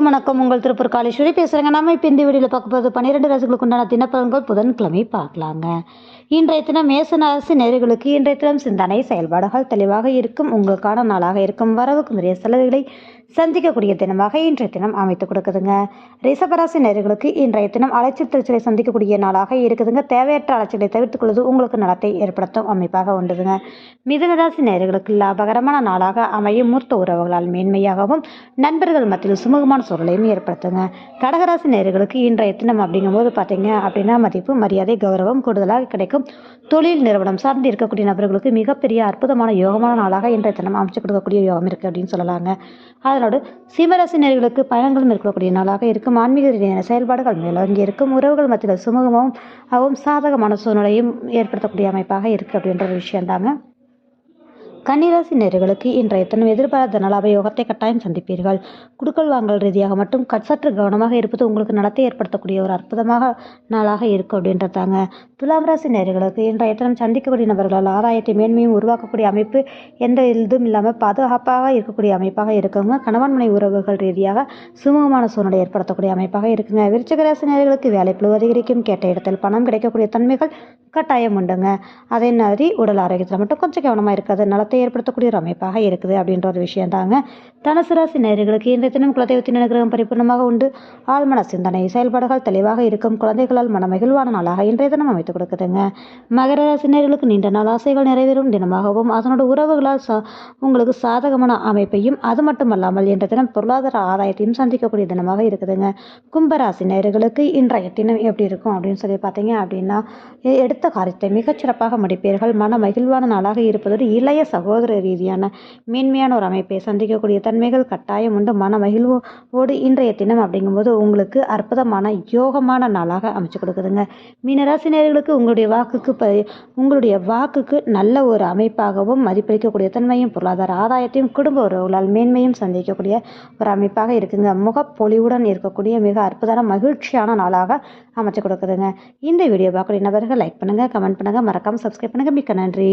வணக்கம். உங்கள் திருப்பூர் காளீஸ்வரி பேசுகிறேங்க. நம்ம இப்போ இந்த வீடியோவில் பார்க்க போகிறது 12 ராசிகளுக்கு உண்டான தினப்பலன்கள் புதன்கிழமை பார்க்கலாங்க. இன்றைய தினம் மேச ராசி நேயர்களுக்கு இன்றைய தினம் சிந்தனை செயல்பாடுகள் தெளிவாக இருக்கும். உங்களுக்கான நாளாக இருக்கும். வரவுக்கு நிறைய செலவுகளை சந்திக்கக்கூடிய தினமாக இன்றைய தினம் அமைத்து கொடுக்குதுங்க. ரிஷபராசி நேயர்களுக்கு இன்றைய தினம் அலைச்சல் திருச்சலை சந்திக்கக்கூடிய நாளாக இருக்குதுங்க. தேவையற்ற அலைச்சலை தவிர்த்துக் கொள்வது உங்களுக்கு நலத்தை ஏற்படுத்தும் அமைப்பாக உண்டுதுங்க. மிதுனராசி நேயர்களுக்கு லாபகரமான நாளாக அமையும். மூர்த்த உறவுகளால் மேன்மையாகவும் நண்பர்கள் மத்தியில் சுமூகமான சூழலையும் ஏற்படுத்துங்க. கடகராசி நேயர்களுக்கு இன்றைய தினம் அப்படிங்கும்போது பார்த்தீங்க அப்படின்னா மதிப்பு மரியாதை கௌரவம் கூடுதலாக கிடைக்கும். தொழில் நிறுவனம் சார்ந்து இருக்கக்கூடிய நபர்களுக்கு மிகப்பெரிய அற்புதமான யோகமான நாளாக இன்றைய தினம் அமைச்சு கொடுக்கக்கூடிய யோகம் இருக்குது அப்படின்னு சொல்லலாங்க. அதனோடு சிம்மராசி நேயர்களுக்கு பயணங்களும் இருக்கக்கூடிய நாளாக இருக்கும். ஆன்மீக ரீதியான செயல்பாடுகள் மேலோங்கி இருக்கும். உறவுகள் மத்தியில் சுமூகமாகவும் சாதகமான சூழ்நிலையும் ஏற்படுத்தக்கூடிய அமைப்பாக இருக்குது அப்படின்ற ஒரு விஷயம்தாங்க. கன்னிராசி நேயர்களுக்கு இன்றைய தினம் எதிர்பாராத நலாப யோகத்தை கட்டாயம் சந்திப்பீர்கள். குடுக்கல் வாங்கல் ரீதியாக மட்டும் சற்று கவனமாக இருப்பது உங்களுக்கு நலத்தை ஏற்படுத்தக்கூடிய ஒரு அற்புதமாக நாளாக இருக்கும் அப்படின்றதாங்க. துலாம் ராசி நேயர்களுக்கு இன்றைய தினம் சந்திக்கக்கூடிய நபர்களால் ஆதாயத்தை மேன்மையும் உருவாக்கக்கூடிய அமைப்பு எந்த இதுவும் இல்லாமல் பாதுகாப்பாக இருக்கக்கூடிய அமைப்பாக இருக்குங்க. கணவன் மனை உறவுகள் ரீதியாக சுமூகமான சூழ்நிலை ஏற்படுத்தக்கூடிய அமைப்பாக இருக்குங்க. விருச்சிக ராசி நேயர்களுக்கு வேலைப்பளு அதிகரிக்கும். கேட்ட இடத்தில் பணம் கிடைக்கக்கூடிய தன்மைகள் கட்டாயம் உண்டுங்க. அதே மாதிரி உடல் ஆரோக்கியத்தில் மட்டும் கொஞ்சம் கவனமாக இருக்காது. நலத்தை ஏற்படுத்தக்கூடிய ஒரு அமைப்பாக இருக்குது அப்படின்ற ஒரு விஷயம் தாங்க. தனுசு ராசி நேயர்களுக்கு இன்றைய தினம் குலதெய்வத்தின் அனுகிரகம் பரிபூர்ணமாக உண்டு. ஆழ்மன சிந்தனை செயல்பாடுகள் தெளிவாக இருக்கும். குழந்தைகளால் மன மகிழ்வான நாளாக இன்றைய தினம் அமைத்துக் கொடுக்குதுங்க. மகர ராசி நேயர்களுக்கு நீண்ட நாள் ஆசைகள் நிறைவேறும் தினமாகவும் அதனோட உறவுகளால் உங்களுக்கு சாதகமான அமைப்பையும் அது மட்டுமல்லாமல் இன்றைய தினம் பொருளாதார ஆதாயத்தையும் சந்திக்கக்கூடிய தினமாக இருக்குதுங்க. கும்பராசி நேயர்களுக்கு இன்றைய தினம் எப்படி இருக்கும் அப்படின்னு சொல்லி பார்த்தீங்க அப்படின்னா எடுத்த காரியத்தை மிகச்சிறப்பாக முடிப்பீர்கள். மன மகிழ்வான நாளாக இருப்பதோடு இளைய சகோதர ரீதியான மேன்மையான ஒரு அமைப்பை சந்திக்கக்கூடிய தன்மைகள் கட்டாயம் உண்டு. மன மகிழ்வோடு இன்றைய தினம் அப்படிங்கும்போது உங்களுக்கு அற்புதமான யோகமான நாளாக அமைச்சு கொடுக்குதுங்க. மீனராசி நேயர்களுக்கு உங்களுடைய வாக்குக்கு நல்ல ஒரு அமைப்பாகவும் மதிப்பளிக்கக்கூடிய தன்மையும் பொருளாதார ஆதாயத்தையும் குடும்ப உறவுகளால் மேன்மையும் சந்திக்கக்கூடிய ஒரு அமைப்பாக இருக்குங்க. முகப்பொலிவுடன் இருக்கக்கூடிய மிக அற்புதமான மகிழ்ச்சியான நாளாக அமைச்சு கொடுக்குதுங்க. இந்த வீடியோ பார்க்கக்கூடிய நபர்கள் லைக் பண்ணுங்க, கமெண்ட் பண்ணுங்க, மறக்காம சப்ஸ்கிரைப் பண்ணுங்க. மிக்க நன்றி.